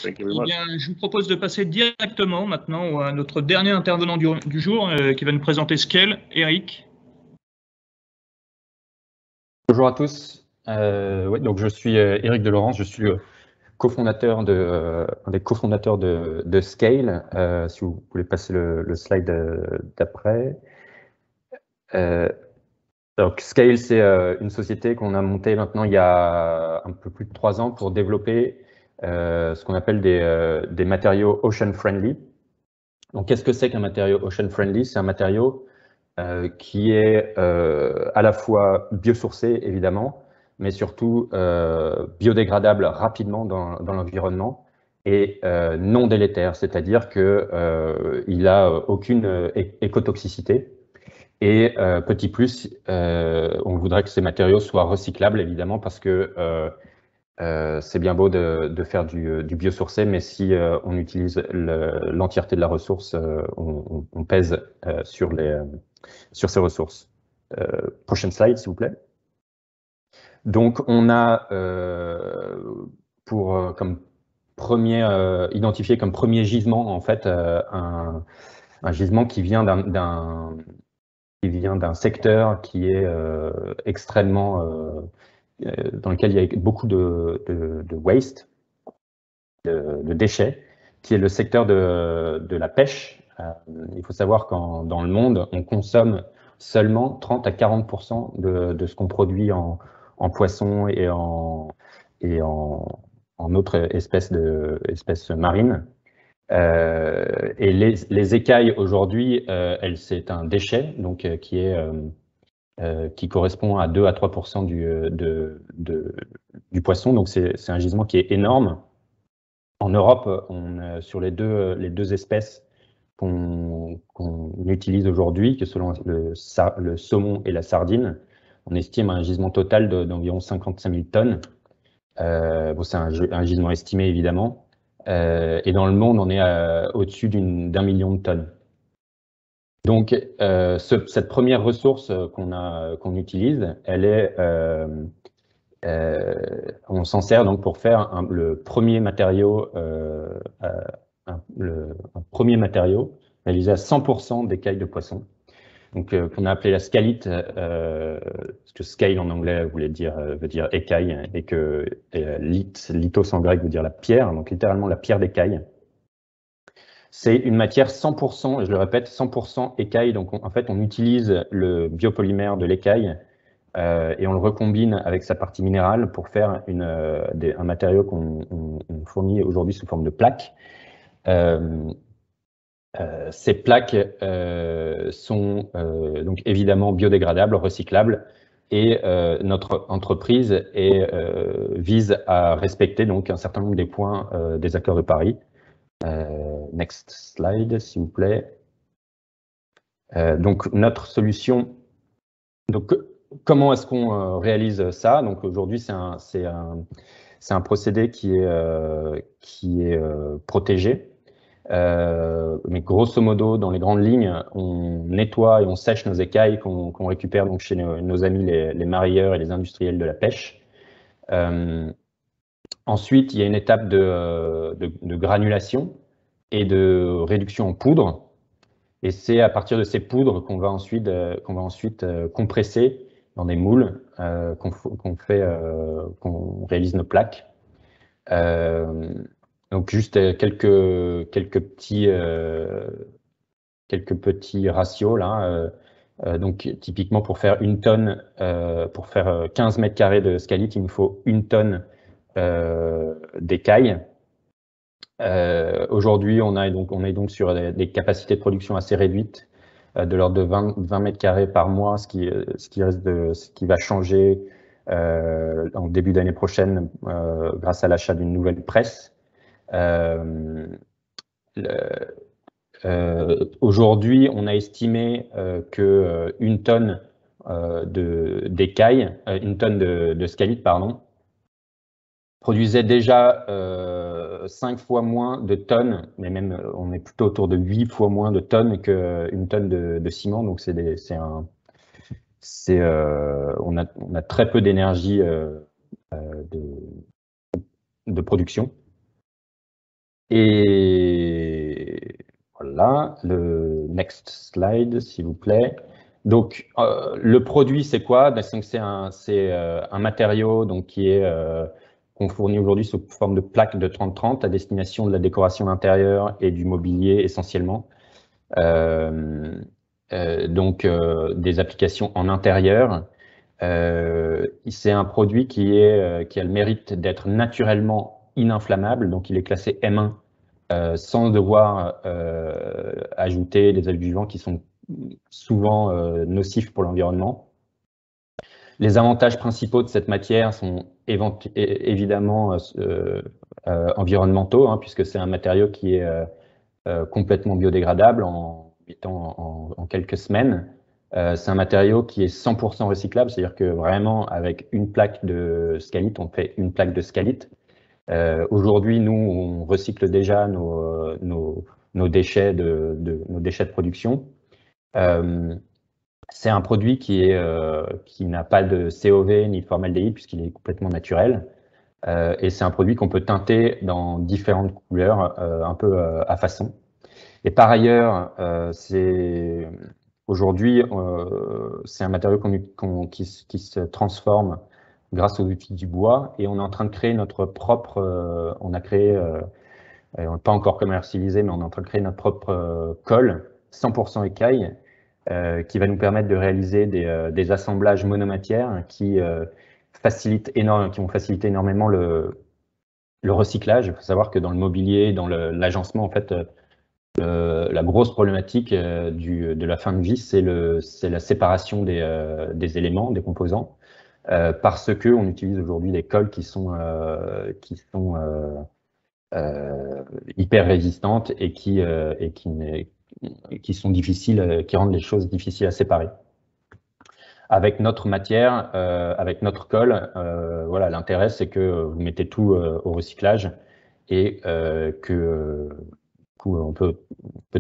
Eh bien, je vous propose de passer directement maintenant à notre dernier intervenant du jour qui va nous présenter Scale, Eric. Bonjour à tous. Ouais, donc je suis Eric Delorence, je suis un des cofondateurs de Scale. Si vous voulez passer le slide d'après. Donc Scale, c'est une société qu'on a montée maintenant il y a un peu plus de 3 ans pour développer ce qu'on appelle des matériaux ocean friendly. Donc qu'est-ce que c'est qu'un matériau ocean friendly? C'est un matériau qui est à la fois biosourcé évidemment, mais surtout biodégradable rapidement dans l'environnement et non délétère, c'est-à-dire que il a aucune écotoxicité. Et petit plus, on voudrait que ces matériaux soient recyclables évidemment parce que c'est bien beau de faire du biosourcé, mais si on utilise l'entièreté de la ressource, on pèse sur ces ressources. Prochaine slide, s'il vous plaît. Donc, on a comme premier identifié comme premier gisement en fait un gisement qui vient d'un secteur qui est extrêmement dans lequel il y a beaucoup de waste, de déchets, qui est le secteur de la pêche. Il faut savoir qu'en dans le monde, on consomme seulement 30 à 40% de ce qu'on produit en poissons et en autres espèces marines. Et les écailles aujourd'hui, c'est un déchet donc qui correspond à 2 à 3% du poisson. Donc c'est un gisement qui est énorme. En Europe, sur les deux espèces qu'on utilise aujourd'hui, que selon le saumon et la sardine, on estime un gisement total d'environ 55 000 tonnes. Bon, c'est un gisement estimé évidemment. Et dans le monde, on est au-dessus d'1 million de tonnes. Donc, cette première ressource qu'on utilise, elle est, on s'en sert donc pour faire le premier matériau, un premier matériau réalisé à 100% d'écailles de poisson, donc qu'on a appelé la scalite, parce que scale en anglais veut dire écaille, et que lithos en grec veut dire la pierre, donc littéralement la pierre d'écaille. C'est une matière 100%, je le répète, 100% écaille. Donc, en fait, on utilise le biopolymère de l'écaille et on le recombine avec sa partie minérale pour faire un matériau qu'on fournit aujourd'hui sous forme de plaques. Ces plaques sont donc évidemment biodégradables, recyclables, et notre entreprise vise à respecter donc un certain nombre des points des accords de Paris. Next slide, s'il vous plaît. Donc, notre solution. Donc, comment est-ce qu'on réalise ça? Donc, aujourd'hui, c'est un procédé qui est protégé. Mais grosso modo, dans les grandes lignes, on nettoie et on sèche nos écailles qu'on récupère donc chez nos amis les marailleurs et les industriels de la pêche. Ensuite, il y a une étape de granulation et de réduction en poudre. Et c'est à partir de ces poudres qu'on va ensuite compresser dans des moules qu'on réalise nos plaques. Donc juste quelques petits ratios là. Donc typiquement pour faire 1 tonne, pour faire 15 mètres carrés de scalite, il nous faut 1 tonne d'écailles. Aujourd'hui, on est donc sur des capacités de production assez réduites, de l'ordre de 20 mètres carrés par mois, ce qui va changer en début d'année prochaine grâce à l'achat d'une nouvelle presse. Aujourd'hui, on a estimé que 1 tonne d'écailles, 1 tonne de scalite, pardon, produisait déjà 5 fois moins de tonnes, mais même on est plutôt autour de 8 fois moins de tonnes qu'une tonne de ciment. Donc on a très peu d'énergie de production. Et voilà, le next slide, s'il vous plaît. Donc, le produit, c'est quoi? Ben, c'est un matériau donc, qu'on fournit aujourd'hui sous forme de plaques de 30-30 à destination de la décoration d'intérieur et du mobilier essentiellement. Des applications en intérieur. C'est un produit qui a le mérite d'être naturellement ininflammable, donc il est classé M1 sans devoir ajouter des adjuvants qui sont souvent nocifs pour l'environnement. Les avantages principaux de cette matière sont évidemment environnementaux, hein, puisque c'est un matériau qui est complètement biodégradable en quelques semaines. C'est un matériau qui est 100% recyclable, c'est-à-dire que vraiment avec une plaque de scalite, on fait une plaque de scalite. Aujourd'hui, nous, on recycle déjà nos déchets nos déchets de production. C'est un produit qui n'a pas de COV ni de formaldéhyde puisqu'il est complètement naturel. Et c'est un produit qu'on peut teinter dans différentes couleurs, un peu à façon. Et par ailleurs, aujourd'hui, c'est un matériau qui se transforme grâce aux outils du bois, et on est en train de créer notre propre, on n'a pas encore commercialisé, mais on est en train de créer notre propre colle 100% écaille, qui va nous permettre de réaliser des assemblages monomatières qui vont faciliter énormément le recyclage. Il faut savoir que dans le mobilier, dans l'agencement, en fait, la grosse problématique de la fin de vie, c'est la séparation des éléments, des composants, parce que on utilise aujourd'hui des colles qui sont hyper résistantes et qui sont difficiles, qui rendent les choses difficiles à séparer. Avec notre matière, avec notre colle, voilà, l'intérêt c'est que vous mettez tout au recyclage et on peut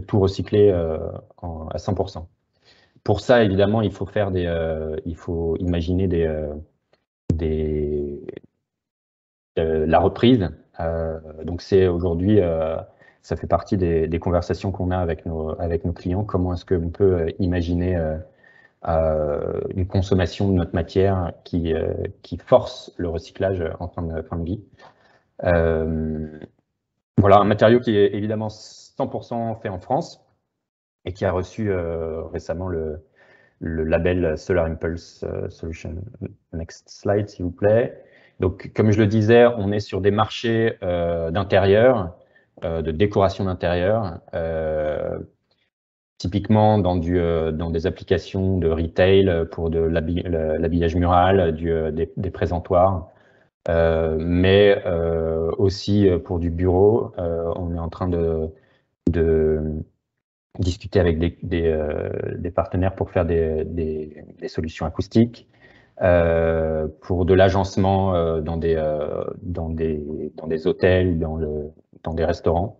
tout recycler à 100%. Pour ça, évidemment, il faut imaginer la reprise. Donc c'est aujourd'hui, ça fait partie des conversations qu'on a avec nos clients. Comment est-ce qu'on peut imaginer une consommation de notre matière qui force le recyclage en fin de vie. Voilà, un matériau qui est évidemment 100% fait en France et qui a reçu récemment le label Solar Impulse Solution. Next slide, s'il vous plaît. Donc, comme je le disais, on est sur des marchés d'intérieur, de décoration d'intérieur, typiquement dans des applications de retail pour de l'habillage mural, des présentoirs, mais aussi pour du bureau. On est en train de discuter avec des partenaires pour faire des solutions acoustiques, pour de l'agencement dans des hôtels ou dans des restaurants.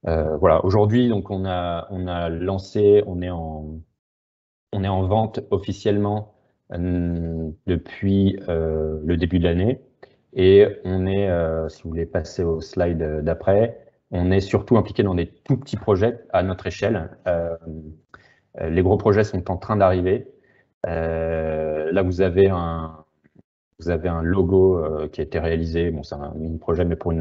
Voilà. Aujourd'hui, donc on a lancé, on est en vente officiellement depuis le début de l'année, et on est, si vous voulez passer au slide d'après, on est surtout impliqué dans des tout petits projets à notre échelle. Les gros projets sont en train d'arriver. Là, vous avez un logo qui a été réalisé. Bon, c'est un mini projet, mais pour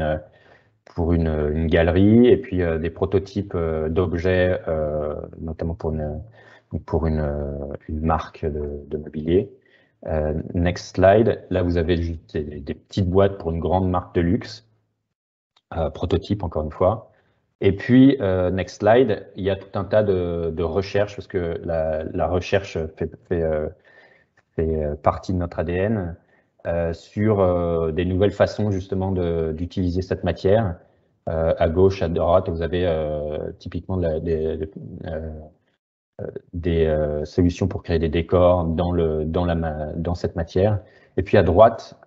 une galerie, et puis des prototypes d'objets, notamment pour une marque de mobilier. Next slide. Là, vous avez juste des petites boîtes pour une grande marque de luxe. Prototype, encore une fois. Et puis, next slide, il y a tout un tas de recherches, parce que la recherche fait partie de notre ADN, sur des nouvelles façons justement d'utiliser cette matière. À gauche, à droite, vous avez typiquement des solutions pour créer des décors dans cette matière. Et puis à droite,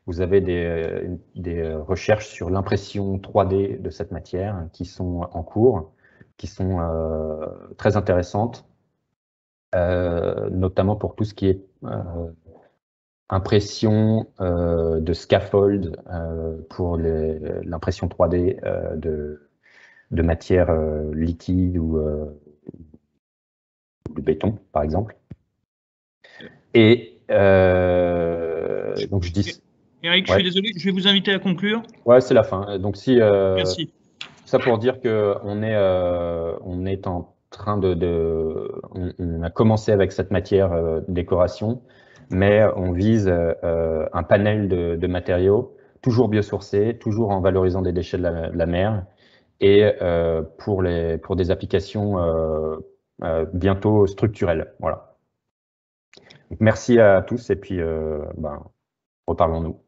vous avez des recherches sur l'impression 3D de cette matière qui sont en cours, qui sont très intéressantes, notamment pour tout ce qui est impression de scaffold pour l'impression 3D de matière liquide ou de béton, par exemple. Et donc je dis... Eric, je suis désolé, je vais vous inviter à conclure. Ouais, c'est la fin. Donc si... Merci. Ça pour dire qu'on est en train on a commencé avec cette matière décoration, mais on vise un panel de matériaux, toujours biosourcés, toujours en valorisant des déchets de la mer, et pour des applications bientôt structurelles. Voilà. Donc, merci à tous et puis reparlons-nous.